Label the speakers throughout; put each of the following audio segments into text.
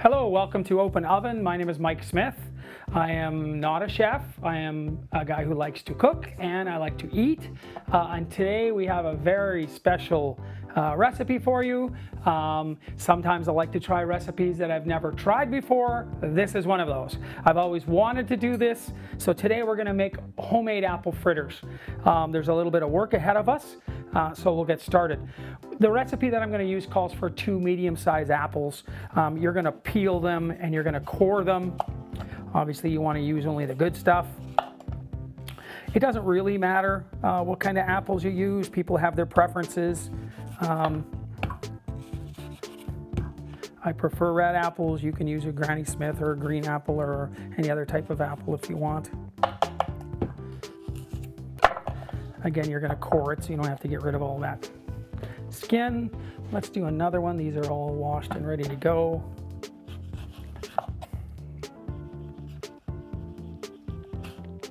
Speaker 1: Hello, welcome to Open Oven. My name is Mike Smith. I am not a chef. I am a guy who likes to cook and I like to eat. And today we have a very special recipe for you. Sometimes I like to try recipes that I've never tried before. This is one of those. I've always wanted to do this. So today we're going to make homemade apple fritters. There's a little bit of work ahead of us. So we'll get started. The recipe that I'm going to use calls for 2 medium-sized apples. You're going to peel them and you're going to core them. Obviously you want to use only the good stuff. It doesn't really matter what kind of apples you use. People have their preferences. I prefer red apples. You can use a Granny Smith or a green apple or any other type of apple if you want. Again, you're going to core it so you don't have to get rid of all that skin. Let's do another one. These are all washed and ready to go.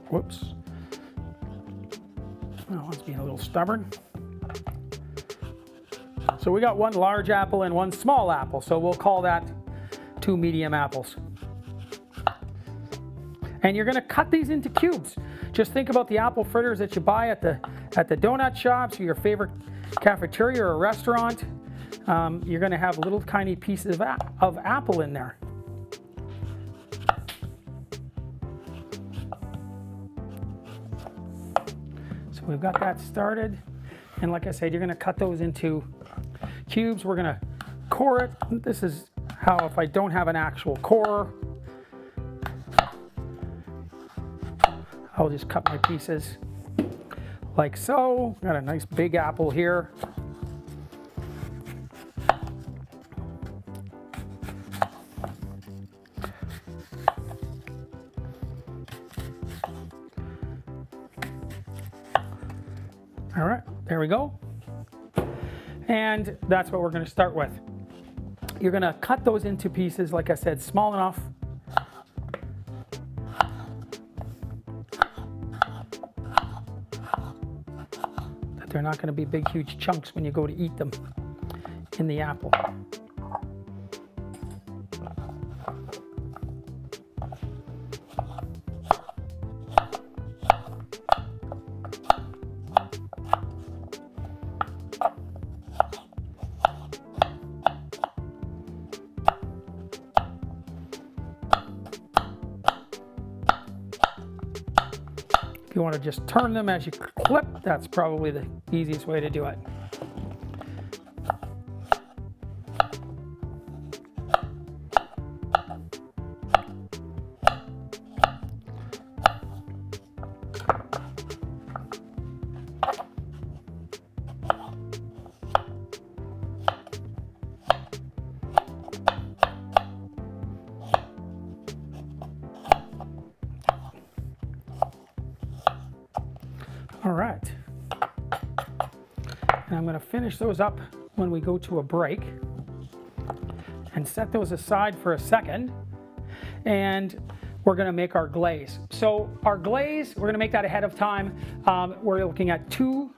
Speaker 1: Whoops. Oh, it's being a little stubborn. So we got 1 large apple and 1 small apple. So we'll call that 2 medium apples. And you're going to cut these into cubes. Just think about the apple fritters that you buy at the donut shops or your favorite cafeteria or restaurant. You're going to have little tiny pieces of apple in there. So we've got that started. And like I said, you're going to cut those into cubes. We're going to core it. This is how, if I don't have an actual core, I'll just cut my pieces like so. Got a nice big apple here. All right, there we go. And that's what we're going to start with. You're going to cut those into pieces, like I said, small enough they're not going to be big, huge chunks when you go to eat them in the apple. If you want to just turn them as you clip, that's probably the easiest way to do it. All right, and I'm going to finish those up when we go to a break and set those aside for a second, and we're going to make our glaze. So our glaze, we're going to make that ahead of time. We're looking at two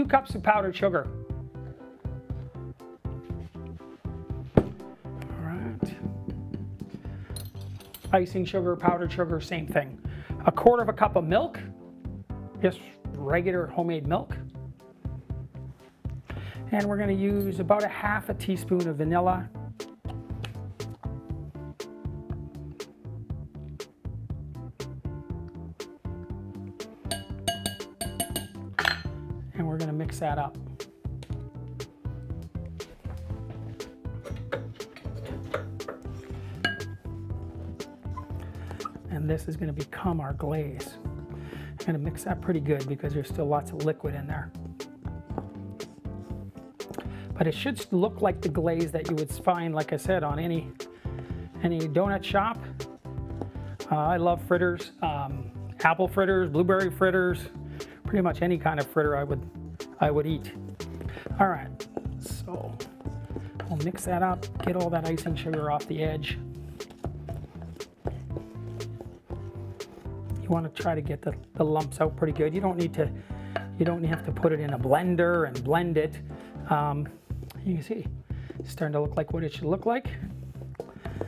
Speaker 1: cups of powdered sugar. All right, icing sugar, powdered sugar, same thing. 1/4 cup of milk, just regular homemade milk. And we're going to use about a half a teaspoon of vanilla. And we're going to mix that up. And this is going to become our glaze. I'm going to mix that pretty good because there's still lots of liquid in there. But it should look like the glaze that you would find, like I said, on any donut shop. I love fritters, apple fritters, blueberry fritters, pretty much any kind of fritter I would eat. All right, so we'll mix that up, get all that icing sugar off the edge. You want to try to get the lumps out pretty good. You don't have to put it in a blender and blend it. You can see it's starting to look like what it should look like,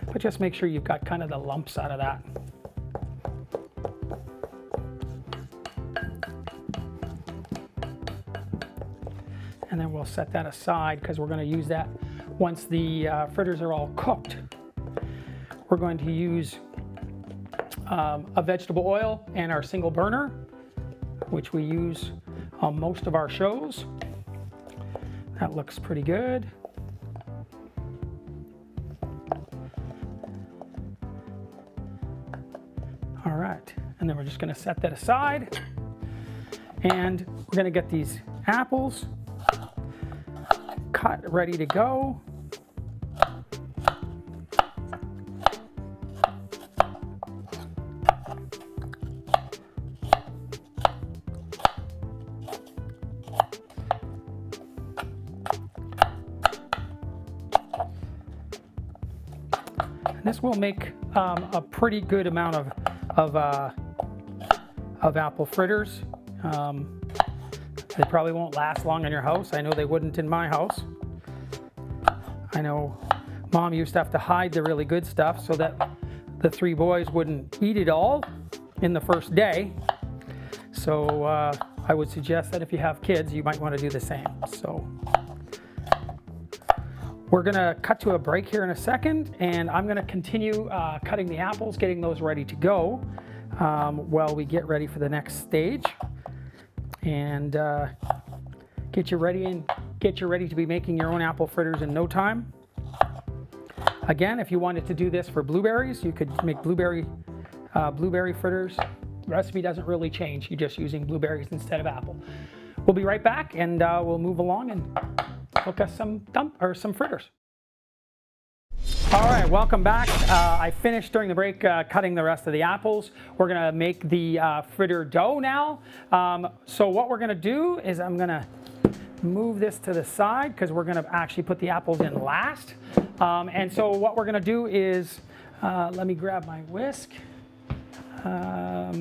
Speaker 1: but just make sure you've got kind of the lumps out of that. And then we'll set that aside because we're going to use that once the fritters are all cooked. We're going to use a vegetable oil and our single burner, which we use on most of our shows. That looks pretty good. All right, and then we're just going to set that aside, and we're going to get these apples cut, ready to go. This will make a pretty good amount of apple fritters. They probably won't last long in your house. I know they wouldn't in my house. I know Mom used to have to hide the really good stuff so that the three boys wouldn't eat it all in the first day. So I would suggest that if you have kids, you might want to do the same. So we're going to cut to a break here in a second, and I'm going to continue cutting the apples, getting those ready to go while we get ready for the next stage, and get you ready to be making your own apple fritters in no time. Again, if you wanted to do this for blueberries, you could make blueberry fritters. The recipe doesn't really change. You're just using blueberries instead of apple. We'll be right back, and we'll move along and look at some fritters. All right, welcome back. I finished during the break cutting the rest of the apples. We're gonna make the fritter dough now. So what we're gonna do is I'm gonna move this to the side because we're gonna actually put the apples in last. And so what we're gonna do is, let me grab my whisk. I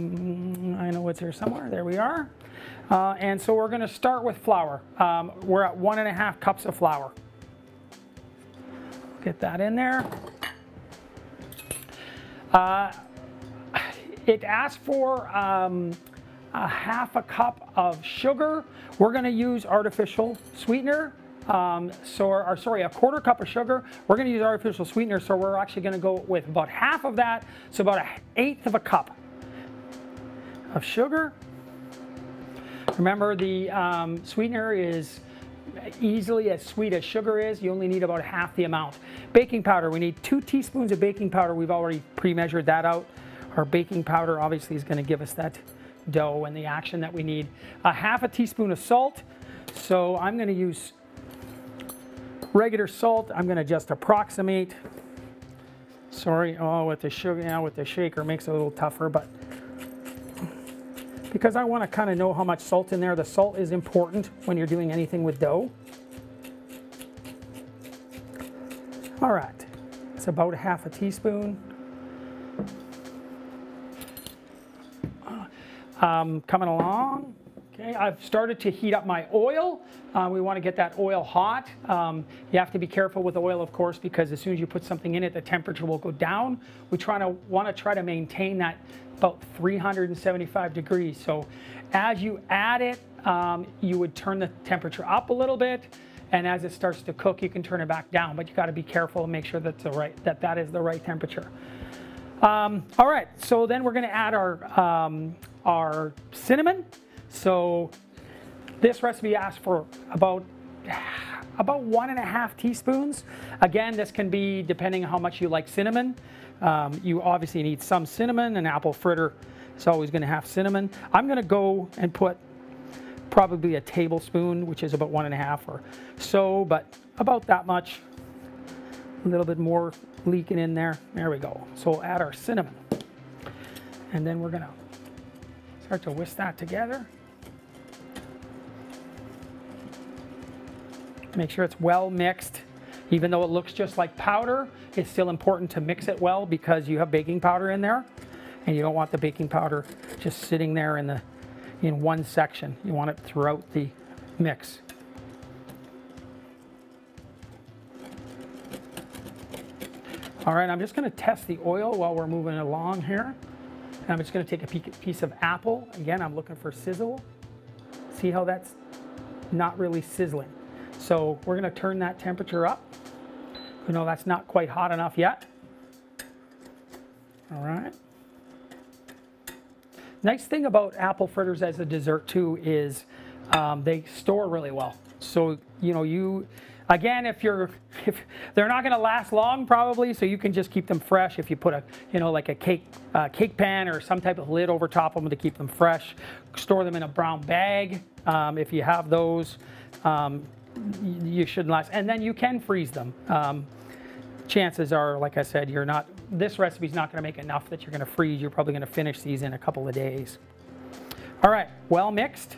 Speaker 1: know it's here somewhere, there we are. And so we're gonna start with flour. We're at 1.5 cups of flour. Get that in there. It asks for a half a cup of sugar. We're gonna use artificial sweetener. Sorry, a 1/4 cup of sugar. We're gonna use artificial sweetener, so we're actually gonna go with about half of that, so about 1/8 of a cup of sugar. Remember, the sweetener is easily as sweet as sugar is. You only need about half the amount. Baking powder, we need 2 teaspoons of baking powder. We've already pre-measured that out. Our baking powder obviously is going to give us that dough and the action that we need. Half a teaspoon of salt. So I'm going to use regular salt. I'm going to just approximate. Sorry, with the sugar, now with the shaker makes it a little tougher, but because I want to kind of know how much salt in there. The salt is important when you're doing anything with dough. All right, it's about half a teaspoon. Coming along. Okay, I've started to heat up my oil. We want to get that oil hot. You have to be careful with oil, of course, because as soon as you put something in it, the temperature will go down. We want to try to maintain that about 375 degrees. So as you add it, you would turn the temperature up a little bit, and as it starts to cook, you can turn it back down, but you got to be careful and make sure that's that is the right temperature. All right, so then we're going to add our cinnamon. So this recipe asks for about 1.5 teaspoons. Again, this can be depending on how much you like cinnamon. You obviously need some cinnamon. An apple fritter is always going to have cinnamon. I'm going to go and put probably a tablespoon, which is about 1.5 or so, but about that much. A little bit more leaking in there. There we go. So we'll add our cinnamon. And then we're going to start to whisk that together. Make sure it's well mixed. Even though it looks just like powder, it's still important to mix it well because you have baking powder in there, and you don't want the baking powder just sitting there in one section. You want it throughout the mix. All right, I'm just going to test the oil while we're moving along here. And I'm just going to take a piece of apple. Again, I'm looking for sizzle. See how that's not really sizzling. So we're going to turn that temperature up. You know, that's not quite hot enough yet. All right. Nice thing about apple fritters as a dessert too is they store really well. So, you know, again, if they're not going to last long probably, so you can just keep them fresh if you put like a cake pan or some type of lid over top of them to keep them fresh. Store them in a brown bag if you have those. You shouldn't last, and then you can freeze them. Chances are, like I said, this recipe's not going to make enough that you're going to freeze. You're probably going to finish these in a couple of days. All right, well mixed.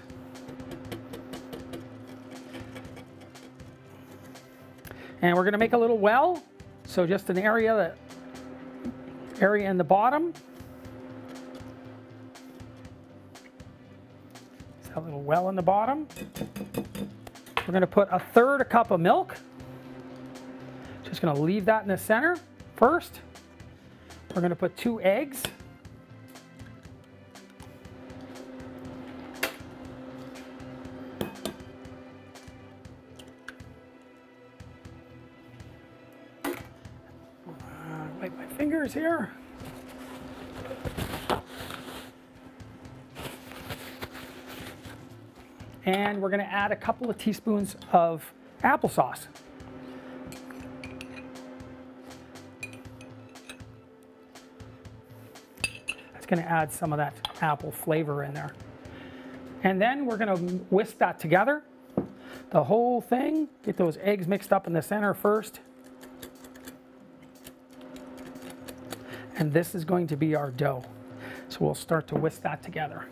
Speaker 1: And we're going to make a little well, so just an area in the bottom. Just a little well in the bottom. We're going to put 1/3 cup of milk. Just going to leave that in the center first. We're going to put 2 eggs. Wipe my fingers here. And we're going to add a couple of teaspoons of applesauce. That's going to add some of that apple flavor in there. And then we're going to whisk that together, the whole thing. Get those eggs mixed up in the center first. And this is going to be our dough. So we'll start to whisk that together.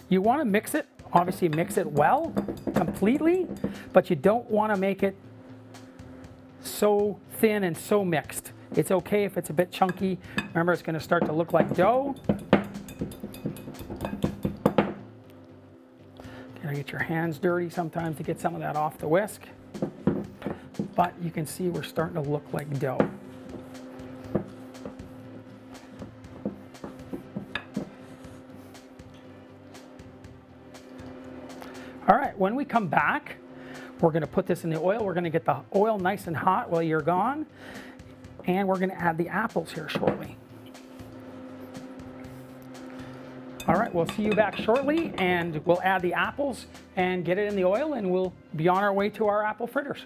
Speaker 1: You want to mix it, obviously mix it well, completely, but you don't want to make it so thin and so mixed. It's okay if it's a bit chunky. Remember, it's going to start to look like dough. Gotta get your hands dirty sometimes to get some of that off the whisk. But you can see we're starting to look like dough. All right, when we come back, we're going to put this in the oil. We're going to get the oil nice and hot while you're gone. And we're going to add the apples here shortly. All right, we'll see you back shortly, and we'll add the apples and get it in the oil, and we'll be on our way to our apple fritters.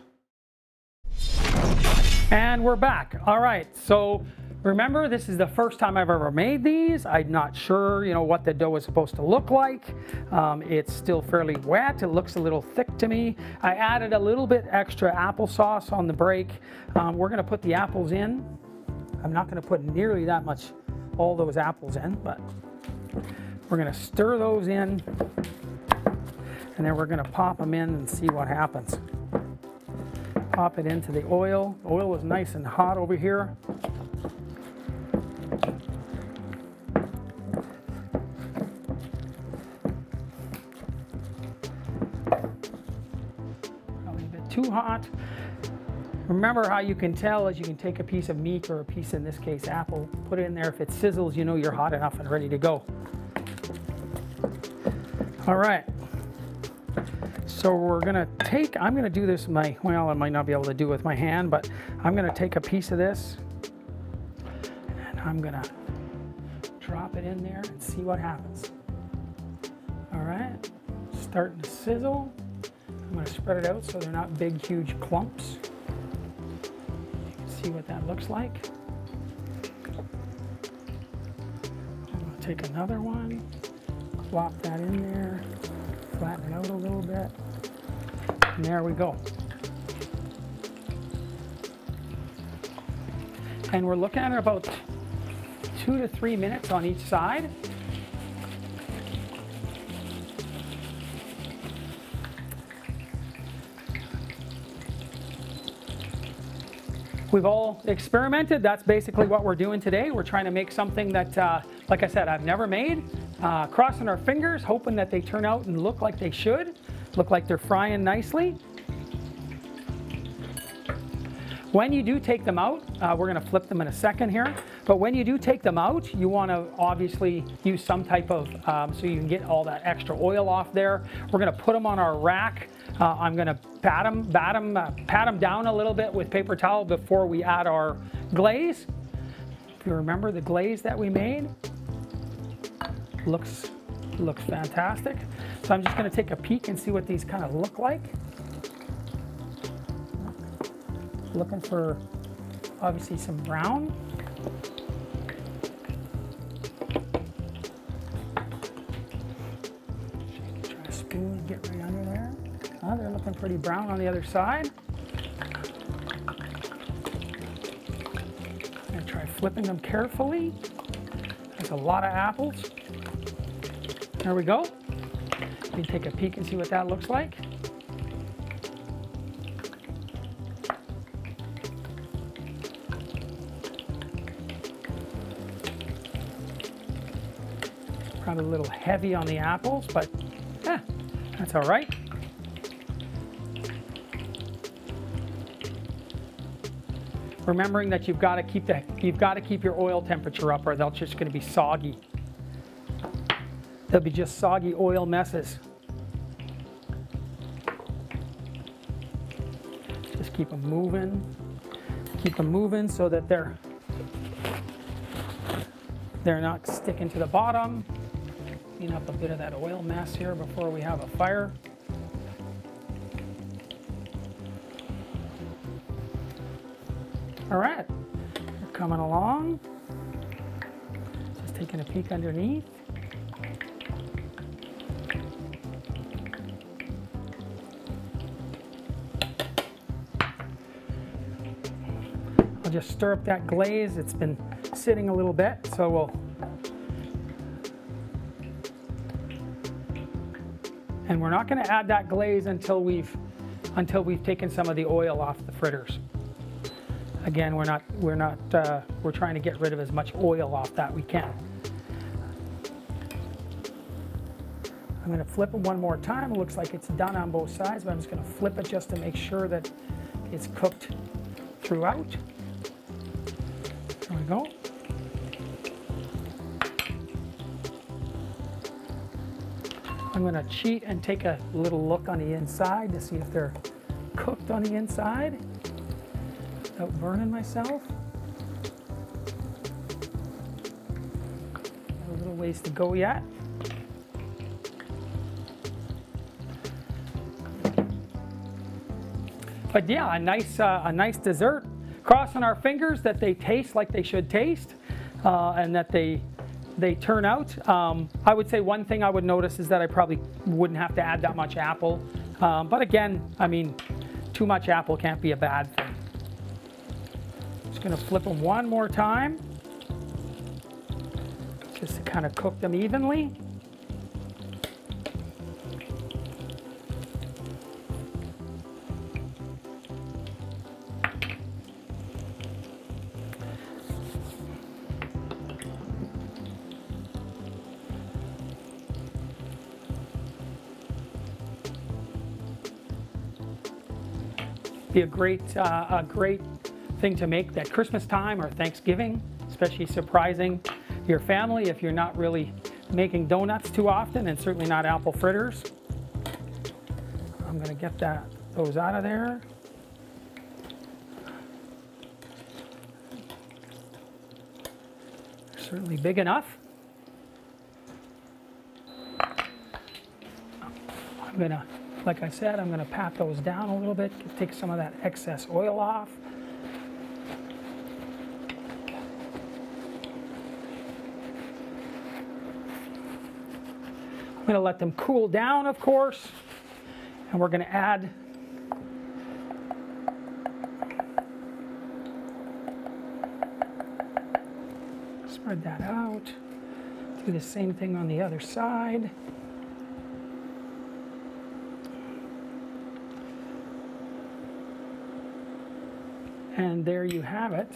Speaker 1: And we're back. All right, so remember, this is the first time I've ever made these. I'm not sure, what the dough is supposed to look like. It's still fairly wet. It looks a little thick to me. I added a little bit extra applesauce on the break. We're going to put the apples in. I'm not going to put nearly that much, all those apples in, but we're going to stir those in, and then we're going to pop them in and see what happens. Pop it into the oil. The oil is nice and hot over here. Probably a bit too hot. Remember how you can tell is you can take a piece of meat or a piece, in this case, apple, put it in there. If it sizzles, you know you're hot enough and ready to go. All right. So I'm gonna do this well, I might not be able to do it with my hand, but I'm gonna take a piece of this and I'm gonna drop it in there and see what happens. All right, starting to sizzle. I'm gonna spread it out so they're not big, huge clumps. You can see what that looks like. I'm gonna take another one, plop that in there, flatten it out a little bit. And there we go. And we're looking at about 2 to 3 minutes on each side. We've all experimented. That's basically what we're doing today. We're trying to make something that, like I said, I've never made. Crossing our fingers, hoping that they turn out and look like they should. Look like they're frying nicely. When you do take them out, we're gonna flip them in a second here, but when you do take them out, you wanna obviously use some type of, so you can get all that extra oil off there. We're gonna put them on our rack. I'm gonna pat them down a little bit with paper towel before we add our glaze. If you remember the glaze that we made, looks fantastic. So I'm just gonna take a peek and see what these kind of look like. Looking for obviously some brown. Try a spoon and get right under there. Oh, they're looking pretty brown on the other side. I'm gonna try flipping them carefully. There's a lot of apples. There we go. You can take a peek and see what that looks like. Probably a little heavy on the apples, but that's all right. Remembering that you've got to keep your oil temperature up, or they're just going to be soggy. They'll be just soggy oil messes. Just keep them moving. Keep them moving so that they're not sticking to the bottom. Clean up a bit of that oil mess here before we have a fire. All right, we're coming along. Just taking a peek underneath. I'll just stir up that glaze. It's been sitting a little bit, so we'll. And we're not going to add that glaze until we've taken some of the oil off the fritters. Again, we're trying to get rid of as much oil off that we can. I'm going to flip it one more time. It looks like it's done on both sides, but I'm just going to flip it just to make sure that it's cooked throughout. There we go. I'm going to cheat and take a little look on the inside to see if they're cooked on the inside without burning myself. Got a little ways to go yet. But yeah, a nice dessert. Crossing our fingers that they taste like they should taste, and that they turn out. I would say one thing I would notice is that I probably wouldn't have to add that much apple. But again, I mean, too much apple can't be a bad thing. Just gonna flip them one more time, just to kind of cook them evenly. Be a great thing to make at Christmas time or Thanksgiving, especially surprising your family if you're not really making donuts too often, and certainly not apple fritters. I'm going to get those out of there. They're certainly big enough. I'm going to, like I said, I'm going to pat those down a little bit, take some of that excess oil off. I'm going to let them cool down, of course, and we're going to add spread that out. Do the same thing on the other side. And there you have it.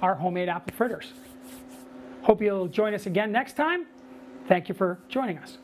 Speaker 1: Our homemade apple fritters. Hope you'll join us again next time. Thank you for joining us.